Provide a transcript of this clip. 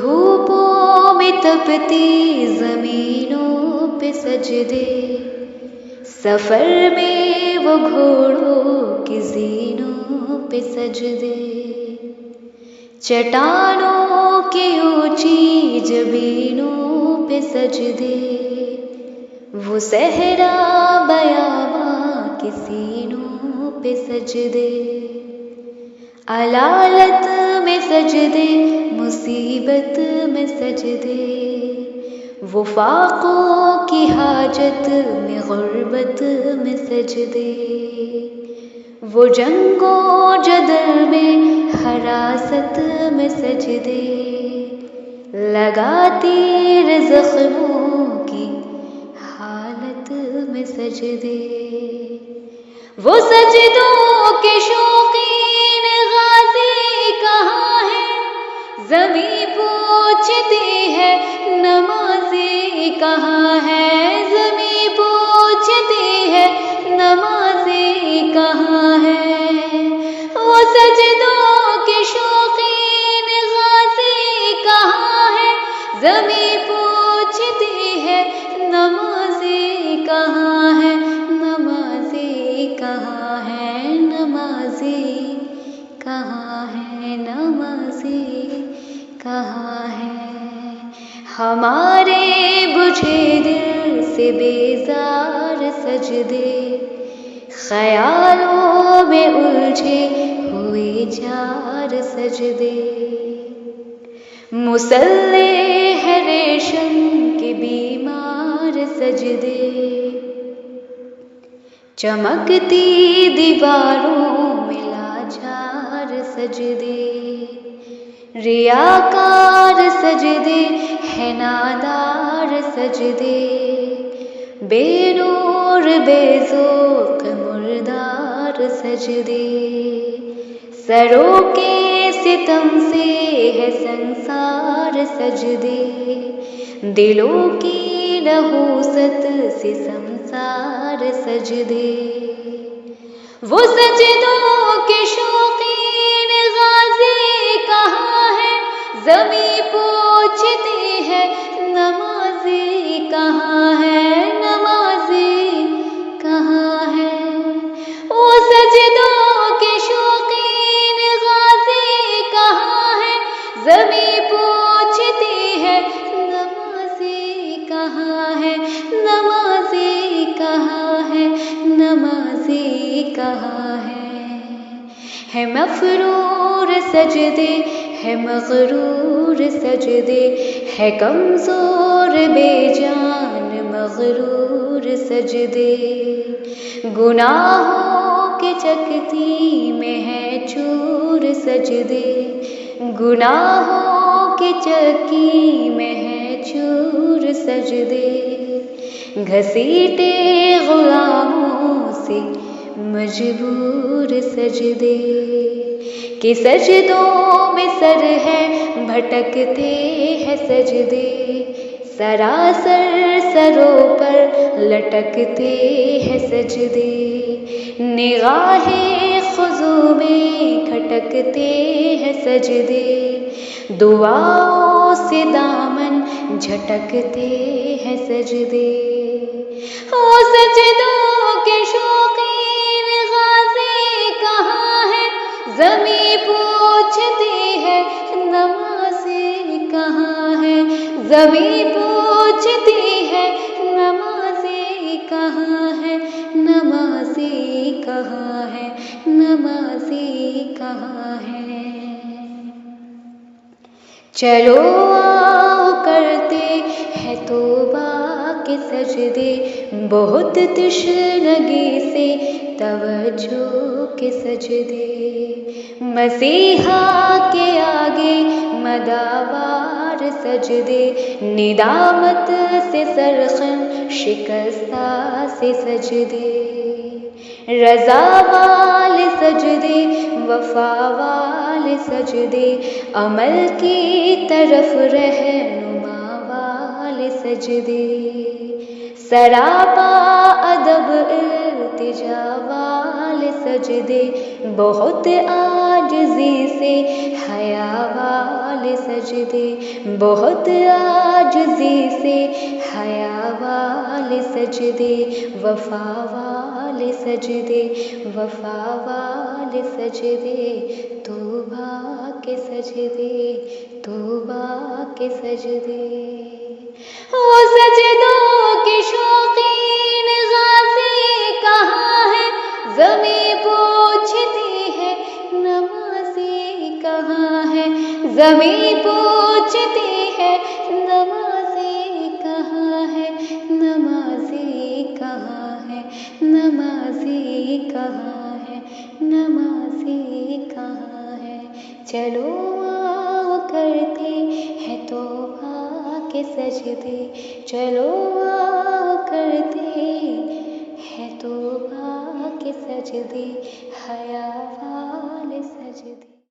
دھوپوں میں تپتی زمینوں پہ سجدے، سفر میں وہ گھوڑوں کی زینوں پہ سجدے، چٹانوں کی اونچی جبینوں پہ سجدے، وہ صحرا بیاباں کی سینوں پہ سجدے، علالت میں سجدے، مصیبت میں سجدے، وہ فاقوں کی حاجت میں غربت میں سجدے، وہ جنگ و جدل میں حراست میں سجدے، لگاتی زخموں کی حالت میں سجدے، وہ سجدوں کے شوقین غازی کہاں ہے، زمیں پوچھتی ہے نمازی کہاں ہے، زمیں پوچھتی ہے نمازی کہاں ہے، وہ سجدوں کے شوقین غازی کہاں ہے، زمیں پوچھتی ہے نمازی کہاں ہے، نمازی کہاں ہے، نمازی کہاں ہے، نمازی کہاں ہے، ہمارے بجھے دل سے بیزار سجدے، خیالوں میں الجھے ہوئے جار سجدے، مصلح ہے ریشم کے بیمار سجدے، چمکتی دیواروں میں لاچار سجدے، ریاکار سجدے ہے نادار سجدے، بے نور بے ذوق مردار سجدے، سروں کے ستم سے ہے سنسار سجدے، دلوں کی نحوست سے سمسار سجدے، وہ سجدوں کے شوقین غازی کہاں ہے، زمیں پوچھتی ہے نمازی کہاں ہے، نمازی کہاں ہے، وہ سجدوں کے شوقین غازی کہاں ہے، زمیں پوچھتی ہے نمازی کہاں ہے، نمازی کہاں ہے، نمازی کہاں ہے مفرور سجدے، ہے مغرور سجدے، ہے کمزور بے جان مغرور سجدے، گناہوں کی چکتی میں ہے چور سجدے، گناہوں کی چکی میں ہے چور سجدے، گھسیٹے غلاموں سے مجبور سجدے، کہ سجدوں میں سر ہے بھٹکتے ہیں سجدے، سراسر سروں پر لٹکتے ہیں سجدے، نگاہیں خضوع میں کھٹکتے ہیں سجدے، دعاؤں سے دامن جھٹکتے ہیں سجدے، وہ سجدوں کے شوقین غازی کہاں ہے، زمیں پوچھتی ہے نمازی کہاں ہے، زمیں پوچھتی ہے نمازی کہاں ہے، نمازی کہاں ہے، نمازی کہاں ہے، چلو آؤ کرتے ہیں توبہ کے سجدے، بہت تشنگی سے توجہ کے سجدے، مسیحا کے آگے مداوار سجدے، ندامت سے سرخن شکستہ سے سجدے، رضا والے سجدے، وفا والے سجدے، عمل کی طرف رہنما والے سجدے، سراپا ادب التجا والے سجدے، بہت عاجزی سے حیا والے سجدے، بہت عاجزی سے حیا والے سجدے، وفا والے سجدے، وفا والے سجدے، توبہ کے سجدے، توبہ کے سجدے۔ وہ سجدوں کے شوقین غازی کہاں ہے، زمیں پوچھتی ہے نمازی کہاں ہے، زمیں پوچھتی ہے نمازی کہاں ہے، نمازی کہاں ہے، نمازی کہاں ہے، نمازی کہاں ہے۔ چلو آؤ کرتے ہیں توبہ کے سجدے، چلو آؤ کرتے ہیں توبہ کے سجدے، حیا والے سجدے۔